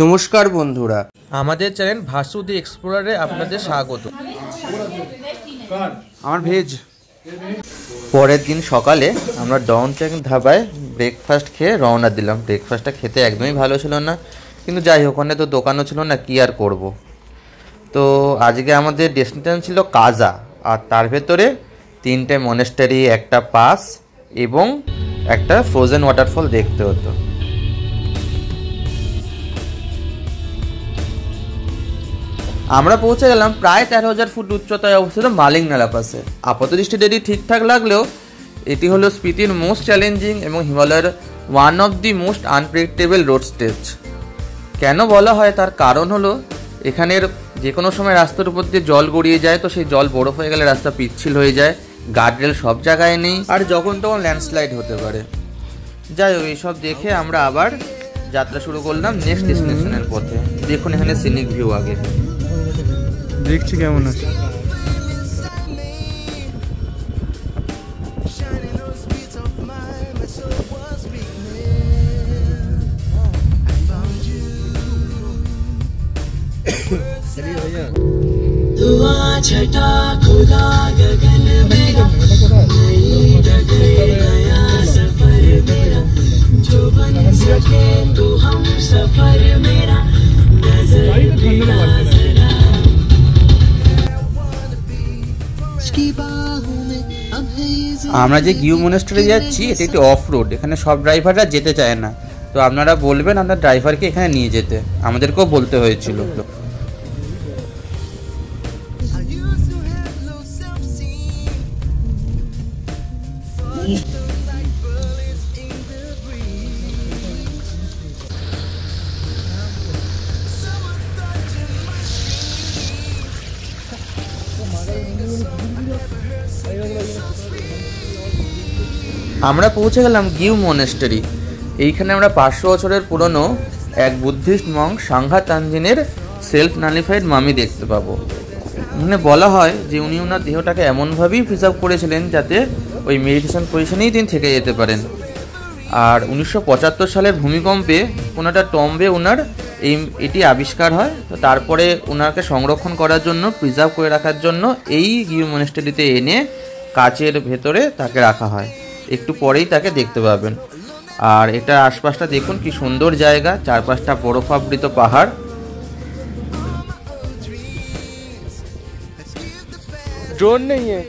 নমস্কার বন্ধুরা, আমাদের চ্যানেল ভাসুদি এক্সপ্লোরারে আপনাদের স্বাগত। আমার ভেজ। পরের দিন সকালে আমরা ডাউনটাউন ধাবায় ব্রেকফাস্ট খেয়ে রওনা দিলাম। ব্রেকফাস্টটা খেতে একদমই ভালো ছিল না, কিন্তু যাই হোক, ওখানে তো দোকানও ছিল না, কি আর করব। তো আজকে আমাদের ডেস্টিনেশন ছিল কাজা, আর তার ভেতরে 3টে মনেস্টারি, একটা পাস এবং একটা ফ্রোজেন ওয়াটারফল দেখতে হতো। আমরা পৌঁছে গেলাম প্রায় 13,000 ফুট উচ্চতায় অবস্থিত মালিং নালা পাসে। আপাতদৃষ্টি এটি ঠিকঠাক লাগলেও এটি হলো স্পিতির মোস্ট চ্যালেঞ্জিং এবং হিমালয়ের one of the most unpredictable road stage. কেন বলা হয় তার কারণ হলো এখানের যে কোনো সময় রাস্তার উপর দিয়ে জল গড়িয়ে যায়, তো সেই জল বরফ হয়ে গেলে রাস্তা পিচ্ছিল হয়ে যায়, গার্ডরেল সব জায়গায় নেই, আর যখন তখন ল্যান্ডস্লাইড হতে পারে। যাই হোক, এইসব দেখে আমরা আবার যাত্রা শুরু করলাম নেক্সট ডেস্টিনেশনের পথে। দেখুন এখানে সিনিক ভিউ আগে দেখছি কেমন আছে। दुआ छटा खुदा गगन मेरा नया सफर मेरा जो बन सके तू हम सफर मेरा नजर दिला जरा আমরা যে গিউ মনেস্টারি যাচ্ছি এটি একটি অফ রোড, এখানে সব ড্রাইভাররা যেতে চায় না, তো আপনারা বলবেন আপনার ড্রাইভারকে এখানে নিয়ে যেতে, আমাদেরকেও বলতে হয়েছিল। আমরা পৌঁছে গেলাম গিউ মনেস্টারি। এইখানে আমরা 500 বছরের পুরনো এক বুদ্ধিস্ট মঙ্ক সাংঘা তানজিনের সেলফ নালিফাইড মামি দেখতে পাবো। এখানে বলা হয় যে উনি ওনার দেহটাকে এমনভাবেই প্রিজার্ভ করেছিলেন যাতে ওই মেডিটেশন পজিশনেই তিনি থেকে যেতে পারেন। আর 1975 সালের ভূমিকম্পে কোনো একটা টম্বে ওনার এটি আবিষ্কার হয়, তো তারপরে ওনাকে সংরক্ষণ করার জন্য, প্রিজার্ভ করে রাখার জন্য এই গিউ মনেস্টারিতে এনে কাচের ভেতরে তাকে রাখা হয়। একটু পরেই তাকে দেখতে পাবেন। আর এটার আশপাশটা দেখুন কি সুন্দর জায়গা, চারপাশটা বরফাবৃত পাহাড়। ড্রোন নেই है।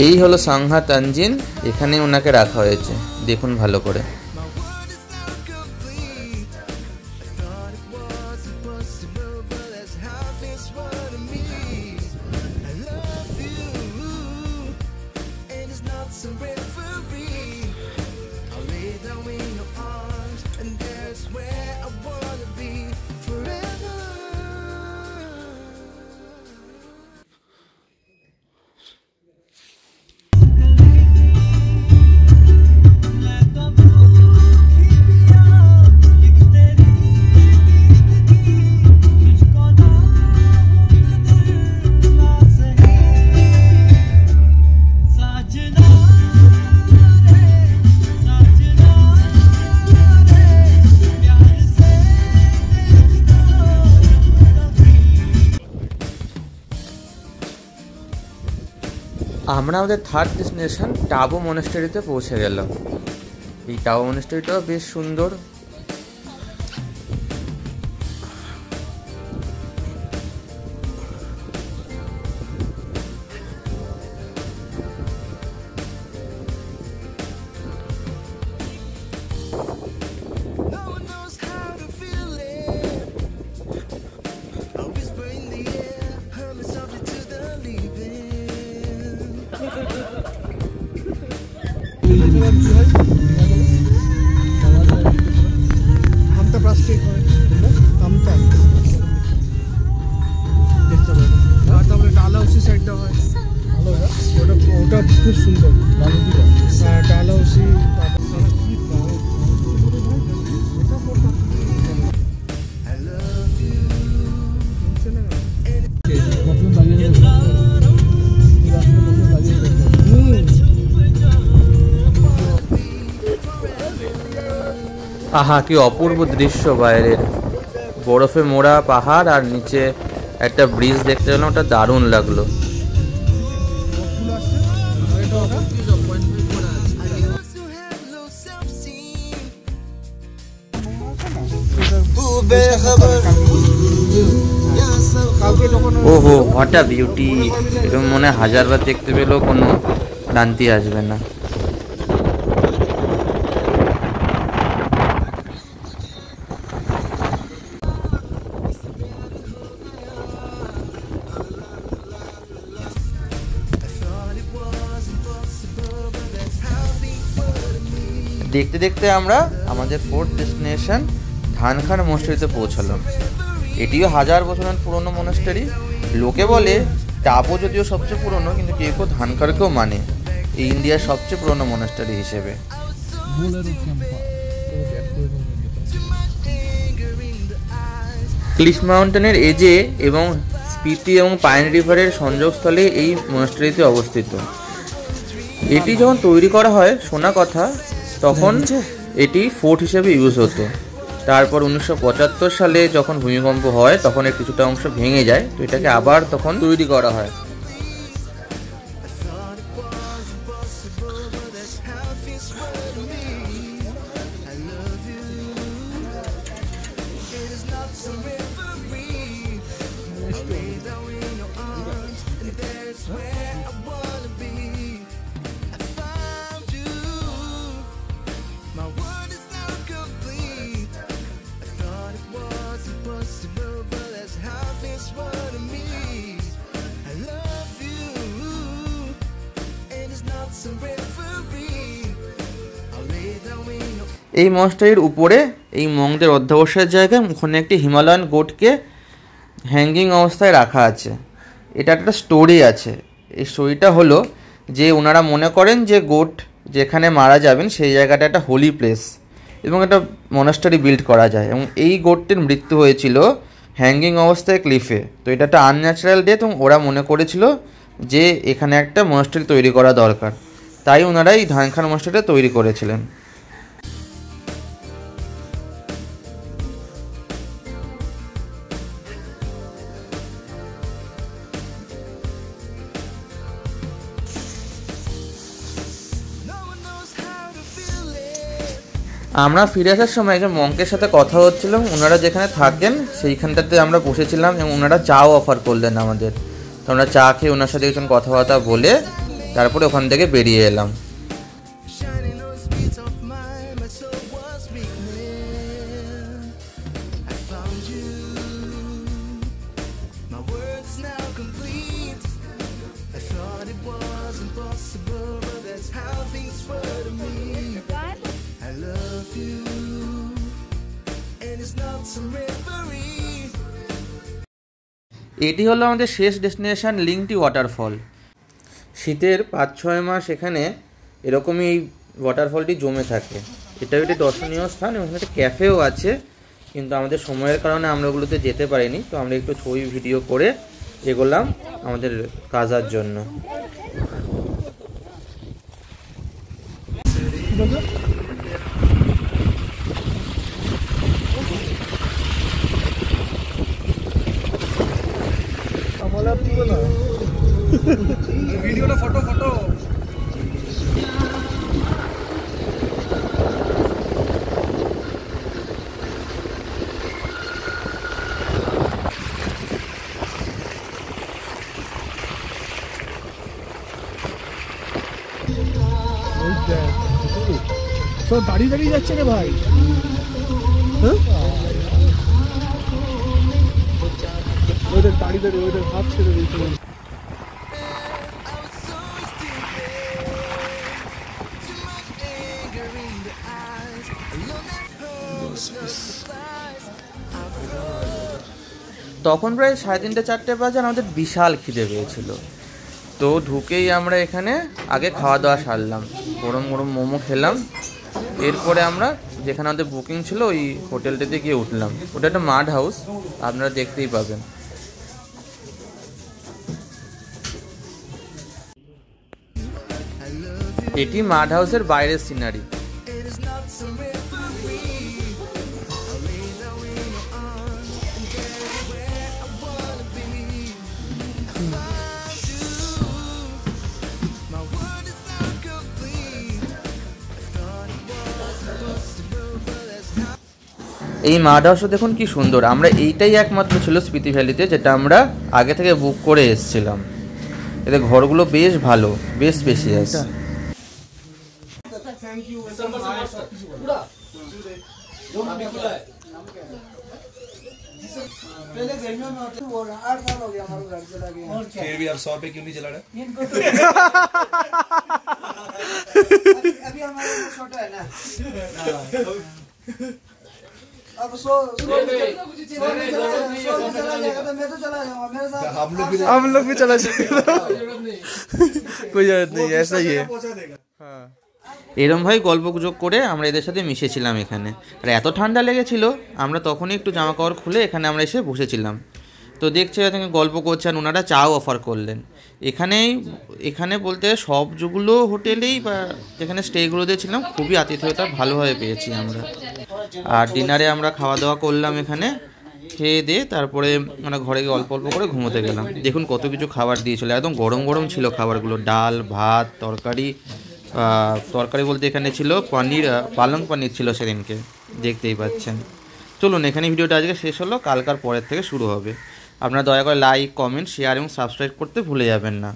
এই হলো সাংঘা তানজিন, এখানে ওনাকে রাখা হয়েছে, দেখুন ভালো করে। আমরা আমাদের থার্ড ডেস্টিনেশন টাবো মনেস্টারিতে পৌঁছে গেলাম। এই টাবো মনেস্টারিটাও বেশ সুন্দর। ডালা উसी साइड হয়। খুব সুন্দর ডালহৌসি আহা কি অপূর্ব দৃশ্য বাইরের, বরফে মোড়া পাহাড় আর নিচে একটা ব্রিজ দেখতে পেলাম, ওটা দারুণ লাগলো। ওহো হোয়াট আ বিউটি, এরকম মনে হয় হাজারবার দেখতে পেলেও কোনো ক্লান্তি আসবে না। দেখতে দেখতে আমরা আমাদের ফোর্থ ডেস্টিনেশন ধানখার মনস্টারিতে পৌঁছালাম। এটিও 1000 বছরের পুরনো মনস্টারি। লোকে বলে টাপো যদিও সবচেয়ে পুরনো, কিন্তু কেউ কেউ ধানখারকেও মানে এই ইন্ডিয়ার সবচেয়ে পুরনো মনস্টারি হিসেবে। ক্লিফ মাউন্টেনের এজে এবং স্পিতি এবং পাইন রিভারের সংযোগস্থলে এই মনস্টারিতে অবস্থিত। এটি যখন তৈরি করা হয় শোনা কথা, তখন এটি ফোর্ট হিসেবে ইউজ হতো। তারপর 1975 সালে যখন ভূমিকম্প হয় তখন এর কিছুটা অংশ ভেঙে যায়, তো এটাকে আবার তখন তৈরি করা হয়। এই মনস্টারির উপরে এই মংদের অধ্যবসায়ের জায়গায় ওখানে একটি হিমালয়ান গোটকে হ্যাঙ্গিং অবস্থায় রাখা আছে। এটা একটা স্টোরি আছে। এই স্টোরিটা হলো যে ওনারা মনে করেন যে গোট যেখানে মারা যাবেন সেই জায়গাটা একটা হোলি প্লেস এবং একটা মনস্টারি বিল্ড করা যায়, এবং এই গোটটির মৃত্যু হয়েছিল হ্যাঙ্গিং অবস্থায় ক্লিফে। তো এটা একটা আনন্যাচারাল ডেথ এবং ওরা মনে করেছিল যে এখানে একটা মনস্টারি তৈরি করা দরকার, তাই ওনারা এই ধানখার মনস্টারিটা তৈরি করেছিলেন। আমরা ফিরে আসার সময় একজন মঙ্কের সাথে কথা হচ্ছিলাম, ওনারা যেখানে থাকেন সেইখানটাতে আমরা বসেছিলাম এবং ওনারা চাও অফার করলেন আমাদের। তো আমরা চা খেয়ে ওনার সাথে একজন কথাবার্তা বলে তারপরে ওখান থেকে বেরিয়ে এলাম। এটি হলো আমাদের শেষ ডেস্টিনেশন লিংটি ওয়াটারফল। শীতের 5-6 মাস এখানে এরকমই এই ওয়াটারফলটি জমে থাকে। এটাও একটি দর্শনীয় স্থান এবং একটা ক্যাফেও আছে, কিন্তু আমাদের সময়ের কারণে আমরা ওগুলোতে যেতে পারিনি। তো আমরা একটু ছবি ভিডিও করে এগোলাম আমাদের কাজার জন্য। ভিডিওটা ফটো ফটো সব দাঁড়িয়ে দাঁড়িয়ে যাচ্ছে রে ভাই। ওদের দাঁড়িয়ে দাঁড়িয়ে ওদের হাত ছেড়ে দিয়েছিল। তখন প্রায় 3:30-4টে বাজে, আমাদের বিশাল খিদে পেয়েছিল। তো ঢুকেই আমরা এখানে আগে খাওয়া দাওয়া সারলাম, গরম গরম মোমো খেলাম। এরপরে আমরা যেখানে আমাদের বুকিং ছিল ওই হোটেলটাতে গিয়ে উঠলাম। ওটা একটা মাড হাউস, আপনারা দেখতেই পাবেন। এটি মাড হাউসের বাইরের সিনারি। এই মাড হাউসটা দেখুন কি সুন্দর। আমরা এইটাই একমাত্র ছিল স্পিতি ভ্যালিতে যেটা আমরা আগে থেকে বুক করে এসেছিলাম। এতে ঘরগুলো বেশ ভালো, বেশ স্পেশিয়াস। फिर भी आप 100 पे क्यों नहीं चला रहे? अभी हमारे को छोटा है ना। अब 100 चला जाएगा तो मैं तो चला जाऊंगा मेरे साथ। हम लोग भी चला जाएंगे, कोई जरूरत नहीं, ऐसा ही है। हाँ এরম ভাই গল্প গুজব করে আমরা এদের সাথে মিশেছিলাম এখানে। আর এত ঠান্ডা লেগেছিল আমরা তখনই একটু জামা কাপড় খুলে এখানে আমরা এসে বসেছিলাম। তো দেখছি এখানে গল্প করছেন, ওনারা চাও অফার করলেন। এখানে বলতে সবগুলো হোটেলেই বা যেখানে স্টেগুলোতে ছিলাম খুবই আতিথেয়তা ভালোভাবে পেয়েছি আমরা। আর ডিনারে আমরা খাওয়া দাওয়া করলাম এখানে, খেয়ে দিয়ে তারপরে আমরা ঘরে গিয়ে অল্প অল্প করে ঘুমোতে গেলাম। দেখুন কত কিছু খাবার দিয়েছিল, একদম গরম গরম ছিল খাবারগুলো। ডাল, ভাত, তরকারি বলতে এখানে ছিল পনির, পালং পনির ছিল সেদিনকে, দেখতেই পাচ্ছেন। চলুন এখানে ভিডিওটা আজকে শেষ হলো, কালকার পরের থেকে শুরু হবে। আপনারা দয়া করে লাইক, কমেন্ট, শেয়ার এবং সাবস্ক্রাইব করতে ভুলে যাবেন না।